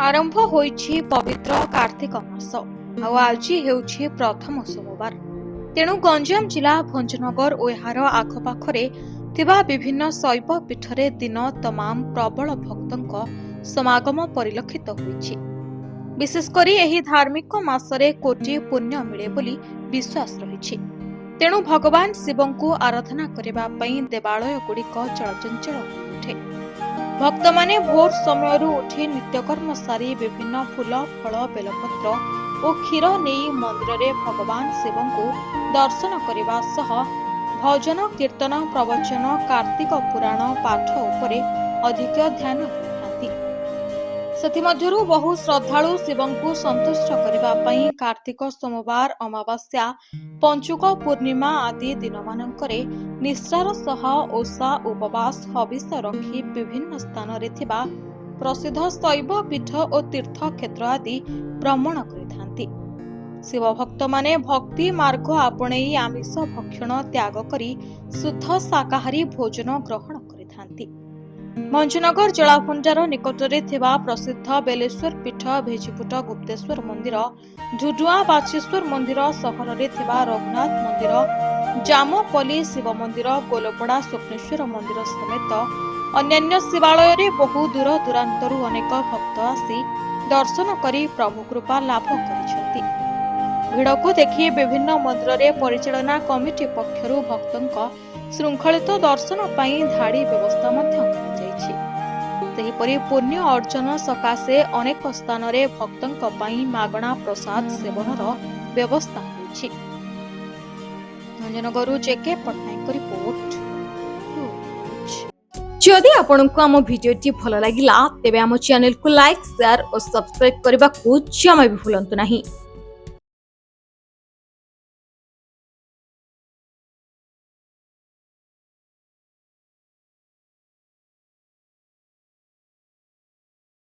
आरंभ होईछि पवित्र कार्तिक मास आज हेउछि प्रथम सोमवार। तेणु गंजाम जिला भंजनगर और एहार आखपाखरे थिबा विभिन्न शैव पीठरे दिन तमाम प्रबल भक्तों समागम परिलक्षित होईछि। विशेषकर एही धार्मिक मासरे कोटि पुण्य मिले बोली विश्वास रहिछि। तेणु भगवान शिवं को आराधना करबा पई देवालय गुड़िक चलचंचल होई उठे। भक्त माने भोर समय उठी नित्यकर्म सारी विभिन्न फूल फल बेलपत्र और क्षीर नहीं मंदिर में भगवान शिव को दर्शन करने सह भजन कीर्तन प्रवचन कार्तिक पुराण पाठ उपरे अधिक ध्यान देते। सेथिमध्यरु बहु श्रद्धालु शिव को संतुष्ट करने कार्तिक सोमवार अमावास्या पंचुक पूर्णिमा आदि दिन मानकरे निष्ठार सह ओषा उपवास हविष रखी विभिन्न स्थान रे थिबा प्रसिद्ध शैव पीठ और तीर्थ क्षेत्र आदि भ्रमण करिथांती। शिव भक्त माने भक्ति मार्ग आपणेई आमिष भक्षण त्याग करी शुद्ध शाकाहारी भोजन ग्रहण करिथांती। भंजनगर जलाभंडार निकटरे थिबा प्रसिद्ध बेलेश्वर पीठ भेजिपुट गुप्तेश्वर मंदिर झुडुआ बाचेश्वर मंदिर सहर रे थिबा रघुनाथ मंदिर जामपल्ली शिव मंदिर गोलपड़ा स्वप्नेश्वर मंदिर समेत अन्यान्य शिवालय रे बहु दूर दूरांतरु अनेक भक्त आसी दर्शन करी प्रभु कृपा लाभ करिसेंती। भिड़ को देखि विभिन्न मंदिर रे परिचालना कमिटी पक्षरु भक्तों श्रृंखलित दर्शन पई धाड़ी व्यवस्था मध्य कराଯାଇଛି। सेहिपरि पुण्य अर्जन सकाशे अनेक स्थान रे भक्तों पई मागणा प्रसाद सेवनर व्यवस्था होईछि। भंजनगरु जेके पटनायक रिपोर्ट। जदि आपंक आम भिडियोटी भल लगिला तेबे आम चैनल को लाइक शेयर और सब्सक्राइब करने को जमा भी भूलंतु नहीं।